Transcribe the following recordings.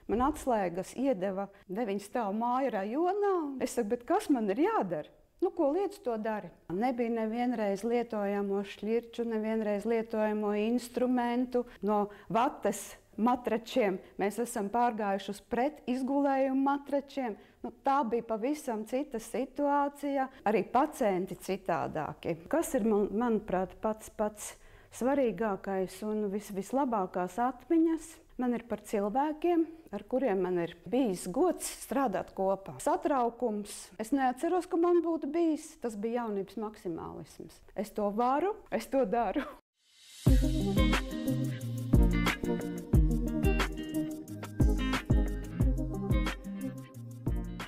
Man atslēgas iedeva 9 stāvu māju rajonā. Es saku, bet kas man ir jādara? Nu, ko lietas to dari? Nebija nevienreiz lietojamo šķirču, nevienreiz lietojamo instrumentu. No vatas matračiem mēs esam pārgājuši uz pretizgulējumu matračiem. Nu, tā bija pavisam cita situācija, arī pacienti citādāki. Kas ir, manuprāt, pats svarīgākais un vislabākās atmiņas? Man ir par cilvēkiem, ar kuriem man ir bijis gods strādāt kopā. Satraukums. Es neatceros, ka man būtu bijis. Tas bija jaunības maksimālisms. Es to varu, es to daru.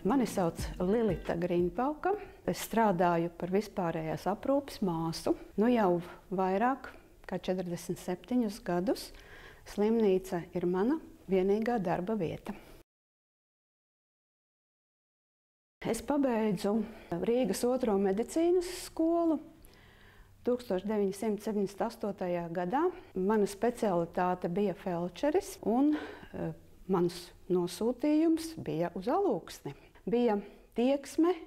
Mani sauc Lilita Grīnpauka. Es strādāju par vispārējās aprūpes māsu. Nu jau vairāk kā 47 gadus. Slimnīca ir mana vienīgā darba vieta. Es pabeidzu Rīgas 2. medicīnas skolu 1978. gadā. Mana specialitāte bija felčeris un mans nosūtījums bija uz Alūksni. Bija tieksme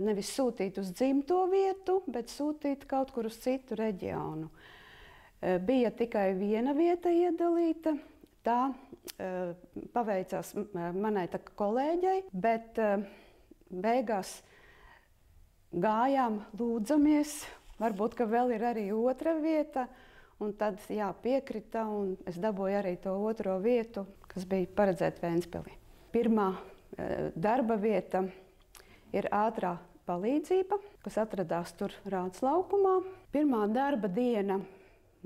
nevis sūtīt uz dzimto vietu, bet sūtīt kaut kur uz citu reģionu. Bija tikai viena vieta iedalīta, tā paveicās manai kolēģei, bet beigās gājām, lūdzamies, varbūt, ka vēl ir arī otra vieta, un tad piekrita, un es dabūju arī to otro vietu, kas bija paredzēta Ventspilī. Pirmā darba vieta ir ātrā palīdzība, kas atradās tur Rāds laukumā. Pirmā darba diena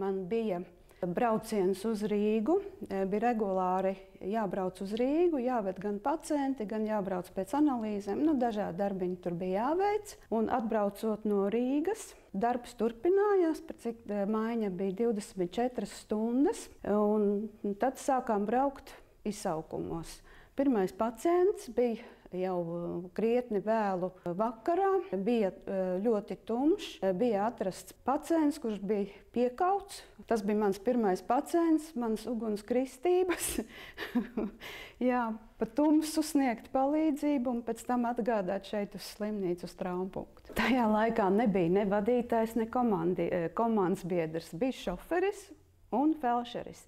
man bija brauciens uz Rīgu. Bija regulāri jābrauc uz Rīgu, jāved gan pacienti, gan jābrauc pēc analīzēm. Nu, dažādi darbiņi tur bija jāveic. Un atbraucot no Rīgas, darbs turpinājās, par cik maiņa bija 24 stundas. Un tad sākām braukt izsaukumos. Pirmais pacients bija jau krietni vēlu vakarā, bija ļoti tumšs, bija atrasts pacients, kurš bija piekauts. Tas bija mans pirmais pacients, mans ugunskristības. Pa tumsu sniegt palīdzību un pēc tam atgādāt šeit uz slimnīcu uz traumapunktu. Tajā laikā nebija ne vadītājs, ne komandas biedrs. Bija šoferis un felšeris,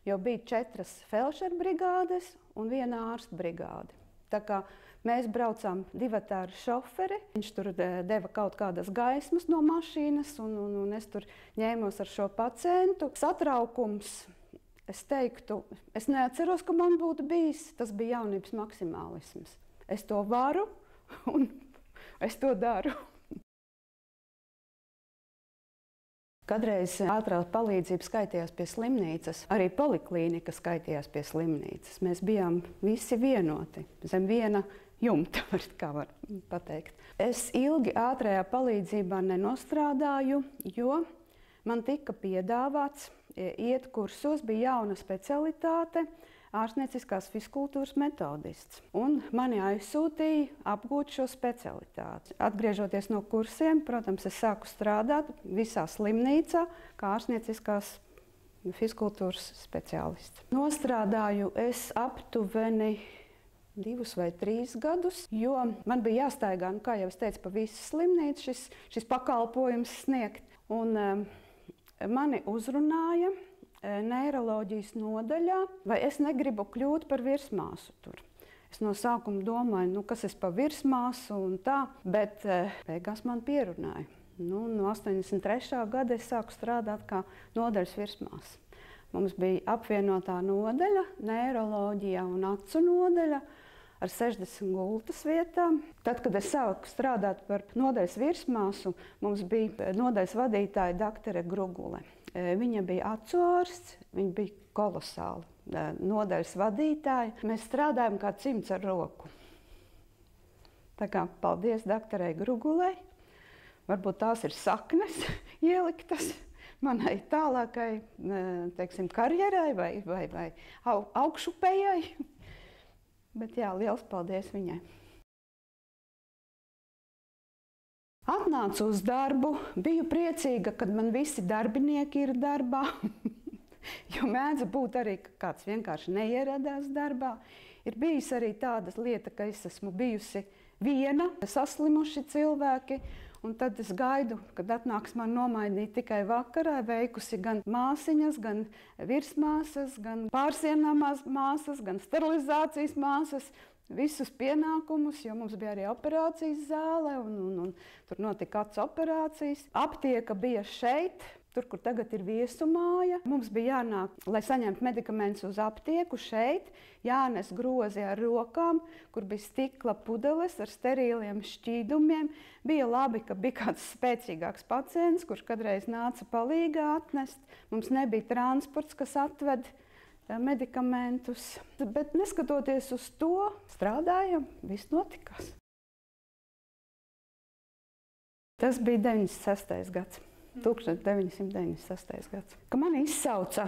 jo bija 4 felšeru brigādes un 1 ārstu brigāde. Tā kā mēs braucām 2 ar šoferi, viņš tur deva kaut kādas gaismas no mašīnas, un es tur ņēmos ar šo pacientu. Satraukums, es teiktu, es neatceros, ka man būtu bijis, tas bija jaunības maksimālisms. Es to varu, un es to daru. Kadreiz ātrā palīdzība skaitījās pie slimnīcas, arī poliklīnika skaitījās pie slimnīcas. Mēs bijām visi vienoti, zem viena jumta, var pateikt. Es ilgi ātrajā palīdzībā nenostrādāju, jo man tika piedāvāts iet kursos, bija jauna specialitāte, ārstnieciskās fizkultūras metodists. Un mani aizsūtīja apgūt šo specialitāti. Atgriežoties no kursiem, protams, es sāku strādāt visā slimnīcā kā ārstnieciskās fizkultūras speciālists. Nostrādāju es aptuveni 2 vai 3 gadus, jo man bija jāstaigā, kā jau es teicu, pa visu slimnīcu šis pakalpojums sniegt. Un mani uzrunāja neiroloģijas nodaļā, vai es negribu kļūt par virsmāsu tur. Es no sākuma domāju, kas es pa virsmāsu un tā, bet beigās man pierunāja. No 83. gada es sāku strādāt kā nodaļas virsmāsa. Mums bija apvienotā nodaļa, neiroloģijā un acu nodaļa ar 60 gultas vietām. Tad, kad es sāku strādāt par nodaļas virsmāsu, mums bija nodaļas vadītāja doktore Grugule. Viņa bija acu ārsts, viņa bija kolosāla nodaļas vadītāja. Mēs strādājam kā cimds ar roku. Tā kā paldies doktorei Grugulei. Varbūt tās ir saknes ieliktas manai tālākai, teiksim, karjerai vai augšupējai. Bet jā, liels paldies viņai. Atnācu uz darbu, biju priecīga, kad man visi darbinieki ir darbā. Jo mēdz būt arī, ka kāds vienkārši neieradās darbā. Ir bijis arī tāda lieta, ka es esmu bijusi viena, saslimuši cilvēki, un tad es gaidu, kad atnāks man nomainīt tikai vakarā, veikusi gan māsiņas, gan virsmāsas, gan pārsienāmās māsas, gan sterilizācijas māsas, visus pienākumus, jo mums bija arī operācijas zāle, un tur notika acu operācijas. Aptieka bija šeit, tur, kur tagad ir viesumāja. Mums bija jānāk, lai saņemtu medikamentus uz aptieku šeit, jānes grozi ar rokām, kur bija stikla pudeles ar sterīliem šķīdumiem. Bija labi, ka bija kāds spēcīgāks pacients, kurš kādreiz nāca palīgā atnest. Mums nebija transports, kas atved medikamentus. Bet neskatoties uz to, strādājam, viss notikās. Tas bija 96. gads. 1996. gads. Kad mani izsauca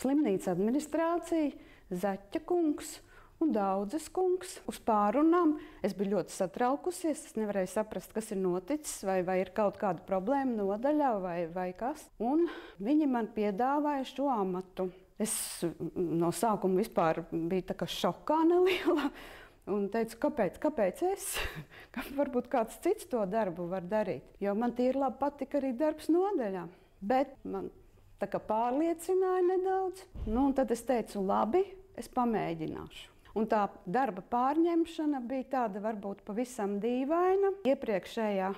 slimnīca administrācija, Zaķa kungs un Daudzes kungs uz pārunām, es biju ļoti satraukusies, es nevarēju saprast, kas ir noticis, vai ir kaut kāda problēma nodaļā vai kas. Un viņi man piedāvāja šo amatu. Es no sākuma vispār biju tā kā šokā neliela. Un teicu, kāpēc es? Varbūt kāds cits to darbu var darīt. Jo man tīri labi patika arī darbs nodaļā. Bet man tā kā pārliecināja nedaudz. Nu, un tad es teicu, labi, es pamēģināšu. Un tā darba pārņemšana bija tāda varbūt pavisam dīvaina. Iepriekšējā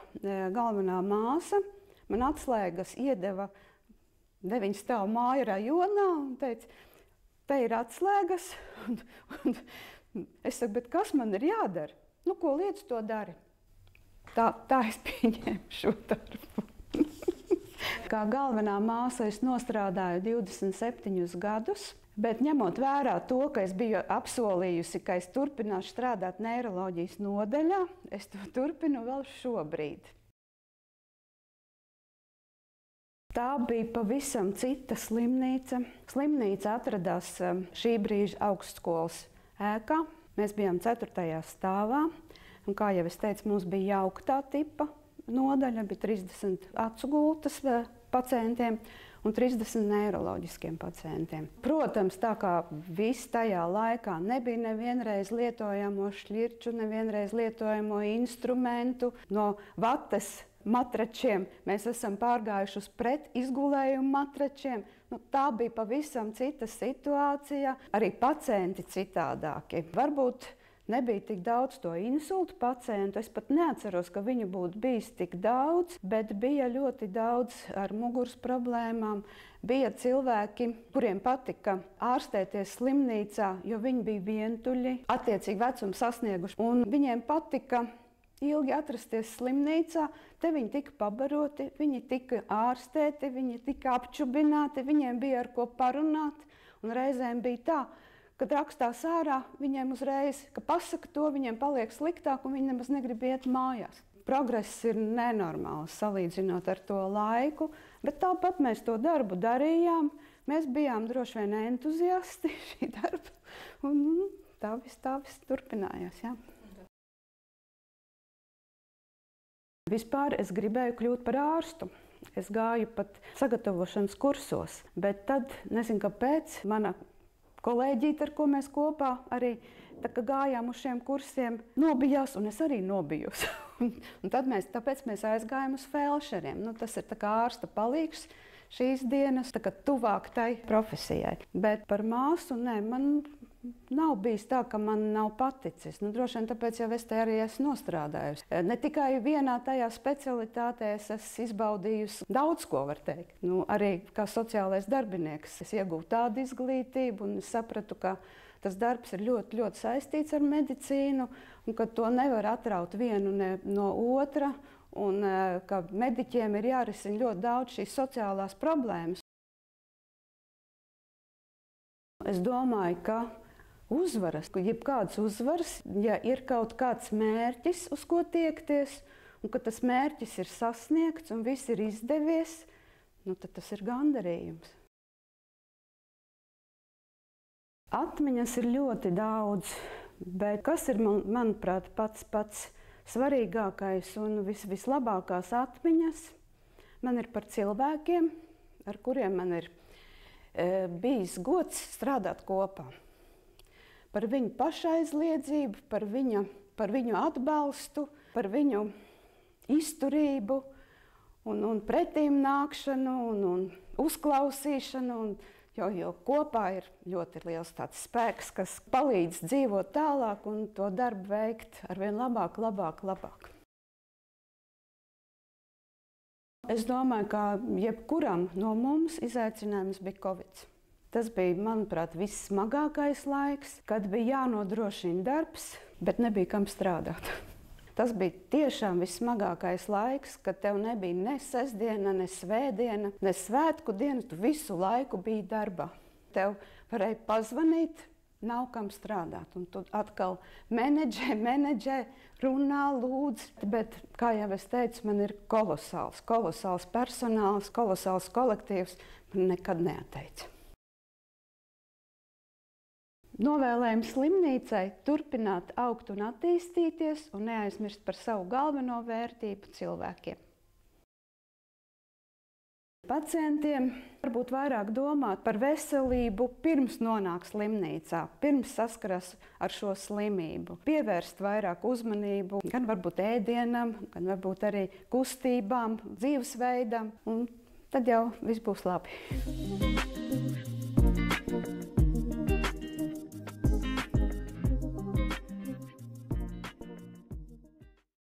galvenā māsa man atslēgas iedeva 9 stāvu māju rajonā un teica, te ir atslēgas. Es saku, bet kas man ir jādara? Nu, ko lietas to dari? Tā es pieņēmu šo darbu. Kā galvenā māsa es nostrādāju 27 gadus, bet ņemot vērā to, ka es biju apsolījusi, ka es turpināšu strādāt neiroloģijas nodaļā, es to turpinu vēl šobrīd. Tā bija pavisam cita slimnīca. Slimnīca atradās šī brīža augstskolas ēkā. Mēs bijām 4. stāvā, un, kā jau es teicu, mums bija jauktā tipa nodaļa, bija 30 acu gultas pacientiem un 30 neiroloģiskiem pacientiem. Protams, tā kā viss tajā laikā nebija nevienreiz lietojamo šķirču, nevienreiz lietojamo instrumentu, no vates matračiem mēs esam pārgājuši uz pret izgulējumu matračiem. Nu, tā bija pavisam cita situācija, arī pacienti citādāki. Varbūt nebija tik daudz to insultu pacientu, es pat neatceros, ka viņu būtu bijis tik daudz, bet bija ļoti daudz ar muguras problēmām. Bija cilvēki, kuriem patika ārstēties slimnīcā, jo viņi bija vientuļi, attiecīgi vecumu sasnieguši, un viņiem patika ilgi atrasties slimnīcā, te viņi tika pabaroti, viņi tika ārstēti, viņi tika apčubināti, viņiem bija ar ko parunāt. Un reizēm bija tā, kad rakstās ārā, viņiem uzreiz, ka pasaka to, viņiem paliek sliktāk un viņi nemaz negrib iet mājās. Progress ir nenormāls salīdzinot ar to laiku, bet tāpat mēs to darbu darījām. Mēs bijām droši vien entuziasti šī darba un tā viss turpinājās. Ja. Vispār es gribēju kļūt par ārstu. Es gāju pat sagatavošanas kursos, bet tad, nezinu kāpēc, mana kolēģīte, ar ko mēs kopā arī gājām uz šiem kursiem, nobijās, un es arī nobijos. Un tāpēc mēs aizgājām uz felšeriem. Nu, tas ir tā kā ārsta palīgs šīs dienas, tā kā tuvāk tai profesijai. Bet par māsu, nē, man nav bijis tā, ka man nav paticis. Nu, droši vien tāpēc jau es te arī esmu nostrādājusi. Ne tikai vienā tajā specialitātē es esmu izbaudījusi daudz ko, var teikt. Nu, arī kā sociālais darbinieks es iegūtu tādu izglītību un es sapratu, ka tas darbs ir ļoti, ļoti saistīts ar medicīnu un ka to nevar atraut vienu no otra un ka mediķiem ir jārisina ļoti daudz šīs sociālās problēmas. Es domāju, ka uzvaras, jebkādas uzvaras, ja ir kaut kāds mērķis, uz ko tiekties, un ka tas mērķis ir sasniegts un viss ir izdevies, nu, tad tas ir gandarījums. Atmiņas ir ļoti daudz, bet kas ir, manuprāt, pats svarīgākais un vislabākās atmiņas man ir par cilvēkiem, ar kuriem man ir bijis gods strādāt kopā. Par viņu pašaizliedzību, par viņu atbalstu, par viņu izturību un pretīm nākšanu un uzklausīšanu. Jo kopā ir ļoti liels tāds spēks, kas palīdz dzīvot tālāk un to darbu veikt arvien labāk, labāk, labāk. Es domāju, ka jebkuram no mums izaicinājums bija Covid. Tas bija, manuprāt, vissmagākais laiks, kad bija jānodrošina darbs, bet nebija kam strādāt. Tas bija tiešām vissmagākais laiks, kad tev nebija ne sestdiena, ne svētdiena, ne svētku diena, tu visu laiku biji darbā. Tev varēja pazvanīt, nav kam strādāt, un tu atkal menedžē, runā, lūdz. Bet, kā jau es teicu, man ir kolosāls personāls, kolosāls kolektīvs, man nekad neatteica. Novēlējums slimnīcai turpināt augt un attīstīties un neaizmirst par savu galveno vērtību cilvēkiem. Pacientiem varbūt vairāk domāt par veselību pirms nonāk slimnīcā, pirms saskaras ar šo slimību. Pievērst vairāk uzmanību gan varbūt ēdienam, gan varbūt arī kustībām, dzīvesveidam, un tad jau viss būs labi.